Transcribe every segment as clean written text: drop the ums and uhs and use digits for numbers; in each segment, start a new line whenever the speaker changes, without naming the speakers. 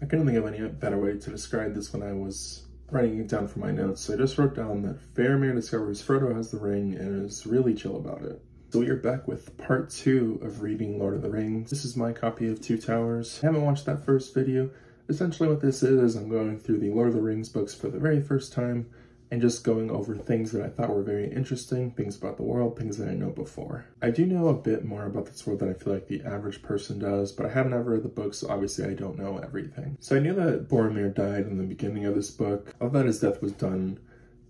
I couldn't think of any better way to describe this when I was writing it down for my notes, so I just wrote down that Faramir discovers Frodo has the ring and is really chill about it. So we are back with part 2 of reading Lord of the Rings. This is my copy of Two Towers. If you haven't watched that first video, essentially what this is I'm going through the Lord of the Rings books for the very first time and just going over things that I thought were very interesting, things about the world, things that I know before. I do know a bit more about this world than I feel like the average person does, but I haven't ever read the books, so obviously I don't know everything. So I knew that Boromir died in the beginning of this book. I thought that his death was done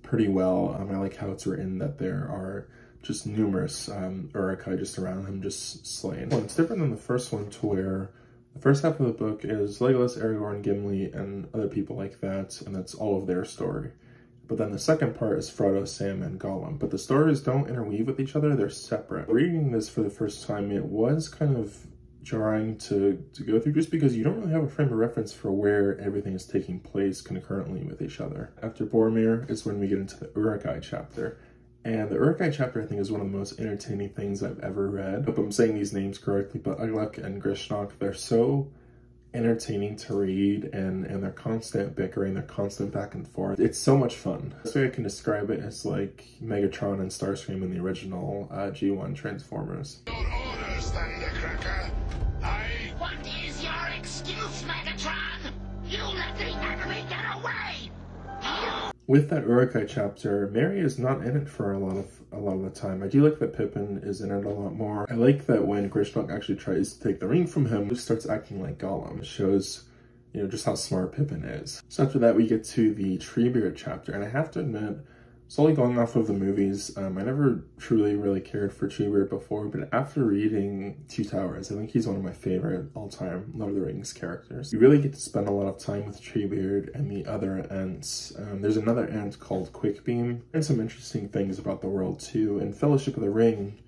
pretty well. I like how it's written that there are just numerous Uruk-hai just around him, just slain. Well, it's different than the first one, to where the first half of the book is Legolas, Aragorn, Gimli, and other people like that, and that's all of their story. But then the second part is Frodo, Sam, and Gollum. But the stories don't interweave with each other, they're separate. Reading this for the first time, it was kind of jarring to go through, just because you don't really have a frame of reference for where everything is taking place concurrently with each other. After Boromir is when we get into the Uruk-hai chapter. And the Uruk-hai chapter, I think, is one of the most entertaining things I've ever read. I hope I'm saying these names correctly, but Ugluk and Grishnak, they're so entertaining to read, and their constant bickering, their constant back and forth. It's so much fun. The way I can describe it is like Megatron and Starscream in the original G1 Transformers.
Your orders, Thundercracker.
What is your excuse, Megatron? You let the enemy get away!
With that Uruk-hai chapter, Merry is not in it for a lot of the time. I do like that Pippin is in it a lot more. I like that when Grishnak actually tries to take the ring from him, he starts acting like Gollum. It shows, you know, just how smart Pippin is. So after that, we get to the Treebeard chapter, and I have to admit, solely going off of the movies, I never truly really cared for Treebeard before, but after reading Two Towers, I think he's one of my favorite all-time Lord of the Rings characters. You really get to spend a lot of time with Treebeard and the other Ents. There's another Ent called Quickbeam, and some interesting things about the world too. In Fellowship of the Ring,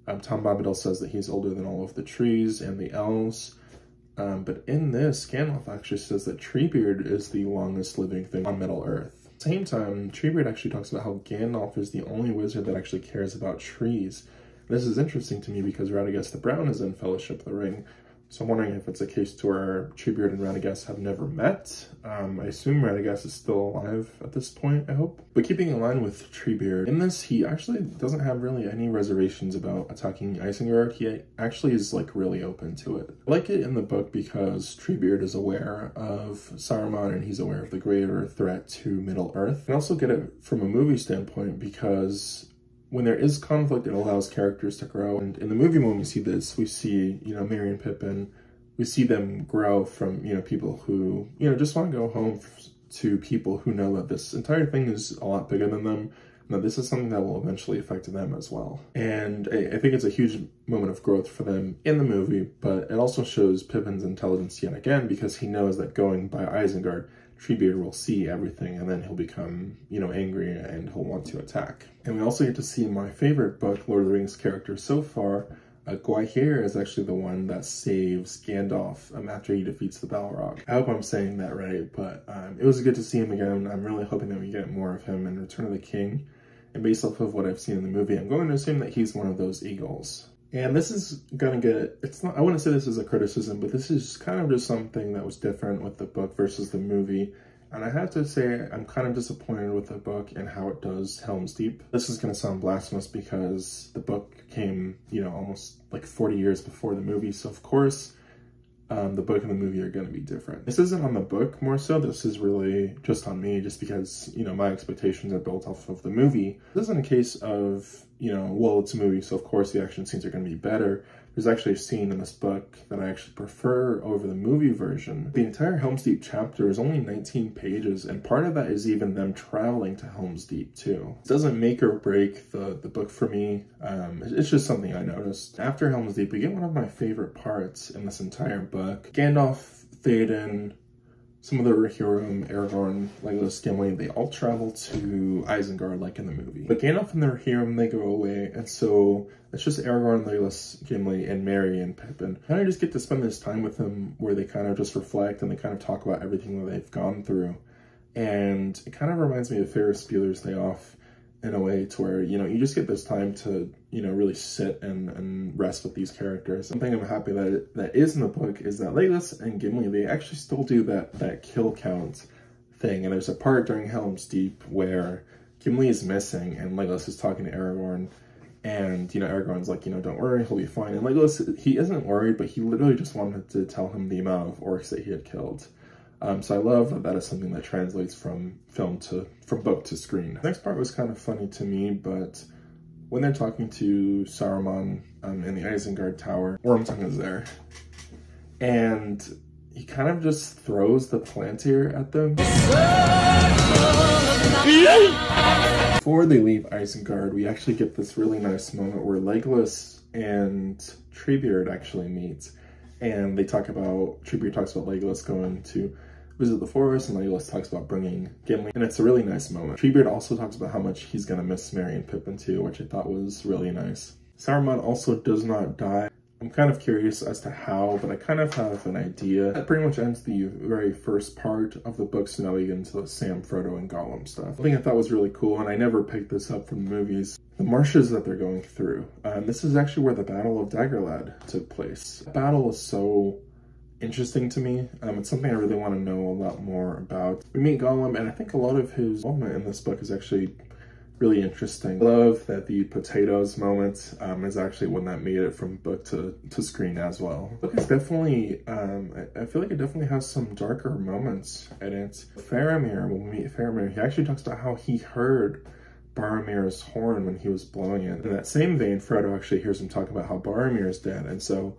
Tom Bombadil says that he's older than all of the trees and the elves. But in this, Gandalf actually says that Treebeard is the longest living thing on Middle-earth. At the same time, Treebeard actually talks about how Gandalf is the only wizard that actually cares about trees. This is interesting to me because Radagast the Brown is in Fellowship of the Ring, so I'm wondering if it's a case to where Treebeard and Radagast have never met. I assume Radagast is still alive at this point, I hope. But keeping in line with Treebeard, in this he actually doesn't have really any reservations about attacking Isengard. He actually is like really open to it. I like it in the book because Treebeard is aware of Saruman and he's aware of the greater threat to Middle-earth. And also get it from a movie standpoint because when there is conflict, it allows characters to grow. And in the movie, when we see this, we see, you know, Merry and Pippin, we see them grow from, you know, people who, you know, just want to go home to people who know that this entire thing is a lot bigger than them, and that this is something that will eventually affect them as well. And I think it's a huge moment of growth for them in the movie, but it also shows Pippin's intelligence yet again, because he knows that going by Isengard, Treebeard will see everything, and then he'll become, you know, angry and he'll want to attack. And we also get to see my favorite book, Lord of the Rings character so far. Gwaihir is actually the one that saves Gandalf after he defeats the Balrog. I hope I'm saying that right, but it was good to see him again. I'm really hoping that we get more of him in Return of the King. And based off of what I've seen in the movie, I'm going to assume that he's one of those eagles. And this is gonna get, it's not, I wouldn't say this is a criticism, but this is kind of just something that was different with the book versus the movie. And I have to say, I'm kind of disappointed with the book and how it does Helm's Deep. This is gonna sound blasphemous because the book came, you know, almost like 40 years before the movie. So of course, the book and the movie are going to be different. This isn't on the book more so, this is really just on me, just because, you know, my expectations are built off of the movie. This isn't a case of, you know, well, it's a movie, so of course the action scenes are going to be better. There's actually a scene in this book that I actually prefer over the movie version. The entire Helm's Deep chapter is only 19 pages, and part of that is even them traveling to Helm's Deep too. It doesn't make or break the book for me. It's just something I noticed. After Helm's Deep, we get one of my favorite parts in this entire book. Gandalf, Theoden, some of the Rohirrim, Aragorn, Legolas, Gimli, they all travel to Isengard like in the movie. But Gandalf and the Rohirrim, they go away, and so it's just Aragorn, Legolas, Gimli, and Merry and Pippin. And I just get to spend this time with them where they kind of just reflect and they kind of talk about everything that they've gone through. And it kind of reminds me of Ferris Bueller's Day Off in a way, to where, you know, you just get this time to you know, really sit and rest with these characters. Something I'm happy that is in the book is that Legolas and Gimli, they actually still do that kill count thing. And there's a part during Helm's Deep where Gimli is missing and Legolas is talking to Aragorn. And, you know, Aragorn's like, you know, don't worry, he'll be fine. And Legolas, he isn't worried, but he literally just wanted to tell him the amount of orcs that he had killed. So I love that that is something that translates from book to screen. The next part was kind of funny to me, but when they're talking to Saruman in the Isengard Tower, Wormtongue is there. And he kind of just throws the Palantir at them. Before they leave Isengard, we actually get this really nice moment where Legolas and Treebeard actually meet. And they talk about, Treebeard talks about Legolas going to visit the forest, and Legolas talks about bringing Gimli, and it's a really nice moment. Treebeard also talks about how much he's gonna miss Merry and Pippin too, which I thought was really nice. Saruman also does not die. I'm kind of curious as to how, but I kind of have an idea. That pretty much ends the very first part of the book, so now we get into the Sam, Frodo, and Gollum stuff. The thing I thought was really cool, and I never picked this up from the movies, the marshes that they're going through. This is actually where the Battle of Dagorlad took place. The battle is so interesting to me. It's something I really want to know a lot more about. We meet Gollum, and I think a lot of his involvement in this book is actually really interesting. I love that the potatoes moment is actually one that made it from book to screen as well. The book is definitely, I feel like it definitely has some darker moments in it. Faramir, when we meet Faramir, he actually talks about how he heard Boromir's horn when he was blowing it. In that same vein, Frodo actually hears him talk about how Boromir is dead, and so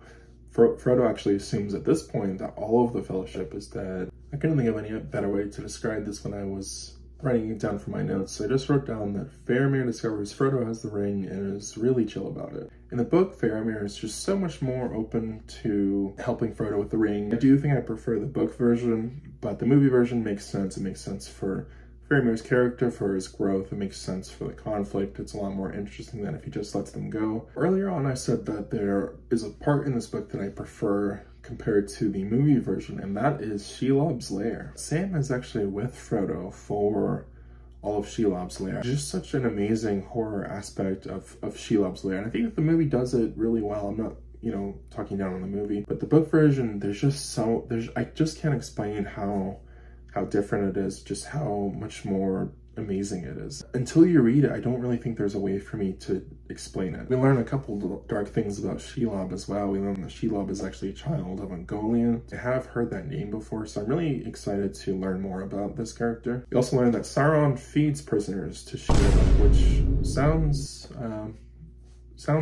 Frodo actually assumes at this point that all of the Fellowship is dead. I couldn't think of any better way to describe this when I was writing it down for my notes, so I just wrote down that Faramir discovers Frodo has the ring and is really chill about it. In the book, Faramir is just so much more open to helping Frodo with the ring. I do think I prefer the book version, but the movie version makes sense. It makes sense for Faramir's character, for his growth. It makes sense for the conflict. It's a lot more interesting than if he just lets them go. Earlier on, I said that there is a part in this book that I prefer compared to the movie version, and that is Shelob's Lair. Sam is actually with Frodo for all of Shelob's Lair. Just such an amazing horror aspect of Shelob's Lair, and I think that the movie does it really well. I'm not, you know, talking down on the movie, but the book version, I just can't explain how different it is, just how much more amazing it is. Until you read it, I don't really think there's a way for me to explain it. We learn a couple dark things about Shelob as well. We learn that Shelob is actually a child of Ungoliant. I have heard that name before, so I'm really excited to learn more about this character. We also learn that Sauron feeds prisoners to Shelob, which sounds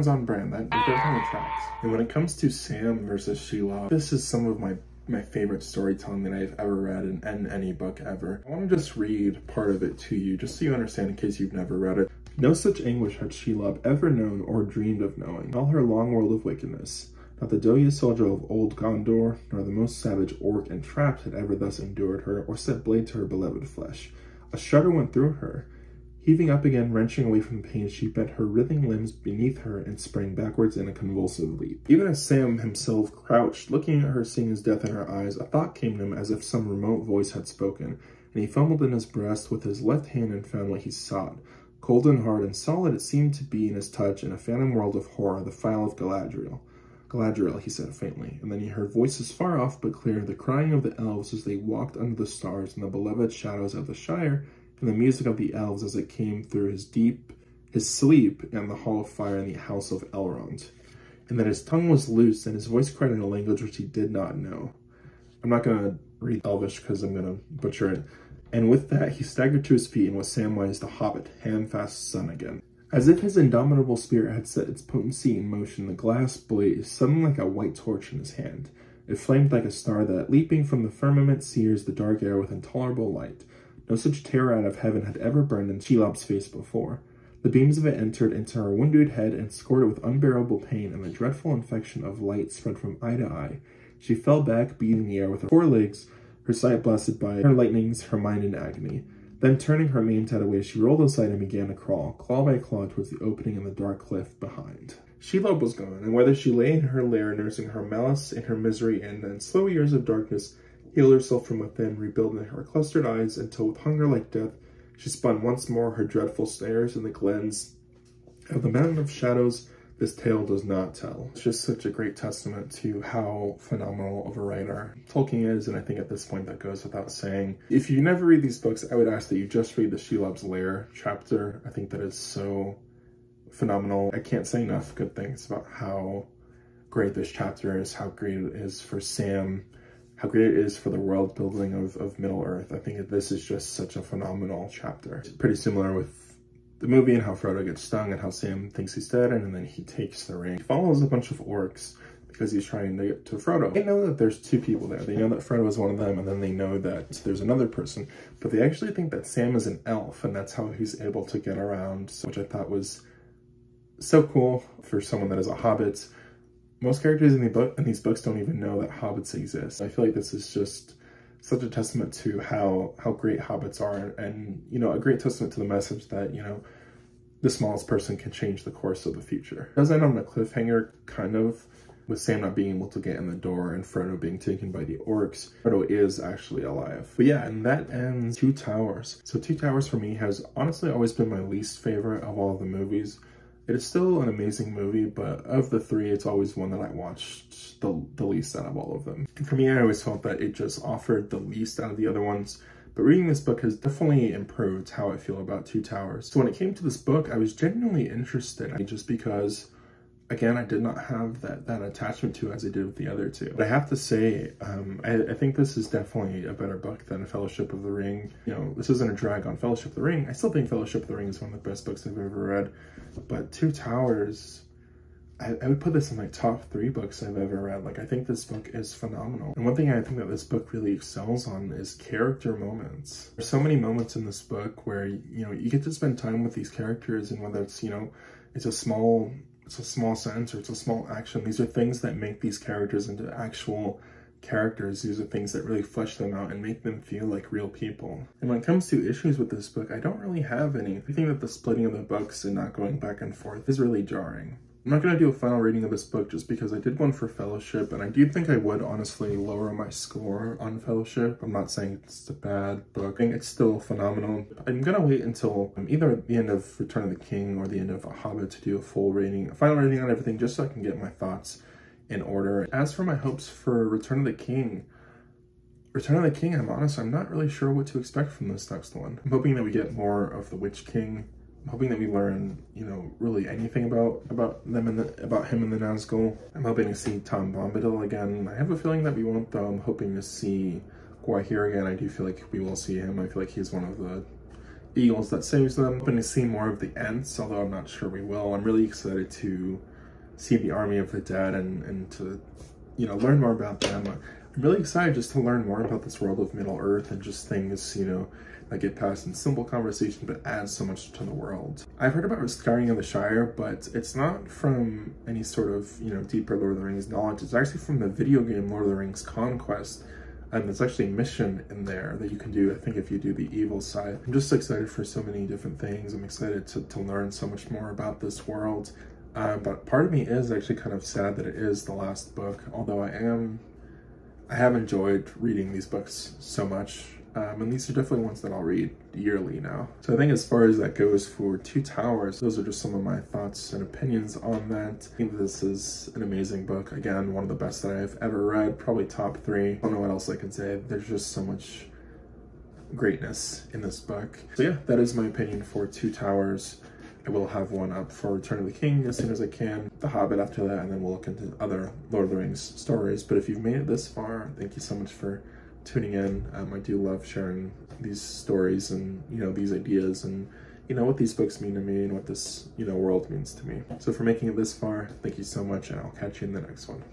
on brand. That definitely tracks. And when it comes to Sam versus Shelob, this is some of my favorite storytelling that I've ever read in any book ever. I want to just read part of it to you, just so you understand in case you've never read it. No such anguish had Shelob ever known or dreamed of knowing. In all her long world of wickedness, not the doughtiest soldier of old Gondor, nor the most savage orc entrapped had ever thus endured her, or set blade to her beloved flesh. A shudder went through her. Heaving up again, wrenching away from the pain, she bent her writhing limbs beneath her and sprang backwards in a convulsive leap. Even as Sam himself crouched, looking at her, seeing his death in her eyes, a thought came to him as if some remote voice had spoken, and he fumbled in his breast with his left hand and found what he sought. Cold and hard and solid it seemed to be in his touch, in a phantom world of horror, the phial of Galadriel. Galadriel, he said faintly, and then he heard voices far off but clear, the crying of the elves as they walked under the stars in the beloved shadows of the Shire, and the music of the elves as it came through his sleep and the hall of fire in the house of Elrond. And that his tongue was loose and his voice cried in a language which he did not know. I'm not going to read Elvish because I'm going to butcher it. And with that, he staggered to his feet and was Samwise the Hobbit, Handfast's son again. As if his indomitable spirit had set its potency in motion, the glass blazed, suddenly like a white torch in his hand. It flamed like a star that, leaping from the firmament, sears the dark air with intolerable light. No such terror out of heaven had ever burned in Shelob's face before. The beams of it entered into her wounded head and scored it with unbearable pain, and the dreadful infection of light spread from eye to eye. She fell back, beating the air with her forelegs, her sight blasted by her lightnings, her mind in agony. Then, turning her main head away, she rolled aside and began to crawl, claw by claw, towards the opening in the dark cliff behind. Shelob was gone, and whether she lay in her lair nursing her malice in her misery and in slow years of darkness, healed herself from within, rebuilding her clustered eyes until with hunger like death, she spun once more her dreadful snares in the glens Of the Mountain of Shadows, this tale does not tell. It's just such a great testament to how phenomenal of a writer Tolkien is, and I think at this point that goes without saying. If you never read these books, I would ask that you just read the Shelob's Lair chapter. I think that is so phenomenal. I can't say enough good things about how great this chapter is, how great it is for Sam, how great it is for the world building of Middle-earth. I think that this is just such a phenomenal chapter. It's pretty similar with the movie and how Frodo gets stung and how Sam thinks he's dead, and then he takes the ring. He follows a bunch of orcs because he's trying to get to Frodo. They know that there's two people there. They know that Frodo is one of them, and then they know that there's another person. But they actually think that Sam is an elf, and that's how he's able to get around, which I thought was so cool for someone that is a hobbit. Most characters in these books don't even know that hobbits exist. I feel like this is just such a testament to how great hobbits are, and you know, a great testament to the message that, you know, the smallest person can change the course of the future. It does end on a cliffhanger, kind of, with Sam not being able to get in the door and Frodo being taken by the orcs. Frodo is actually alive. But yeah, and that ends Two Towers. So Two Towers for me has honestly always been my least favorite of all of the movies. It is still an amazing movie, but of the three, it's always one that I watched the least out of all of them. And for me, I always felt that it just offered the least out of the other ones. But reading this book has definitely improved how I feel about Two Towers. So when it came to this book, I was genuinely interested, just because, again, I did not have that attachment to it as I did with the other two. But I have to say, I think this is definitely a better book than Fellowship of the Ring. You know, this isn't a drag on Fellowship of the Ring. I still think Fellowship of the Ring is one of the best books I've ever read. But Two Towers, I would put this in my top 3 books I've ever read. Like, I think this book is phenomenal. And one thing I think that this book really excels on is character moments. There's so many moments in this book where, you know, you get to spend time with these characters, and whether it's, you know, it's a small sentence or it's a small action, these are things that make these characters into actual characters. These are things that really flesh them out and make them feel like real people. And when it comes to issues with this book, I don't really have any. I think that the splitting of the books and not going back and forth is really jarring. I'm not going to do a final rating of this book just because I did one for Fellowship, and I do think I would honestly lower my score on Fellowship. I'm not saying it's a bad book. I think it's still phenomenal. I'm going to wait until either at the end of Return of the King or the end of A Hobbit to do a full rating, a final rating on everything, just so I can get my thoughts in order. As for my hopes for Return of the King, I'm honest, I'm not really sure what to expect from this next one. I'm hoping that we get more of the Witch King. I'm hoping that we learn, you know, really anything about him in the Nazgul. I'm hoping to see Tom Bombadil again. I have a feeling that we won't, though. I'm hoping to see Gwaihir again. I do feel like we will see him. I feel like he's one of the eagles that saves them. I'm hoping to see more of the Ents, although I'm not sure we will. I'm really excited to see the Army of the Dead and to, you know, learn more about them. I'm really excited just to learn more about this world of Middle-earth and just things, you know, that get past in simple conversation but add so much to the world. I've heard about Skyrim of the Shire, but it's not from any sort of, you know, deeper Lord of the Rings knowledge. It's actually from the video game Lord of the Rings Conquest. And there's actually a mission in there that you can do, I think, if you do the evil side. I'm just excited for so many different things. I'm excited to learn so much more about this world. But part of me is actually kind of sad that it is the last book, although I have enjoyed reading these books so much. And these are definitely ones that I'll read yearly now. So I think as far as that goes for Two Towers, those are just some of my thoughts and opinions on that. I think this is an amazing book. Again, one of the best that I've ever read, probably top 3. I don't know what else I can say. There's just so much greatness in this book. So yeah, that is my opinion for Two Towers. I will have one up for Return of the King as soon as I can, The Hobbit after that, and then we'll look into other Lord of the Rings stories. But if you've made it this far, thank you so much for tuning in. I do love sharing these stories and, you know, these ideas and, you know, what these books mean to me and what this, you know, world means to me. So for making it this far, thank you so much, and I'll catch you in the next one.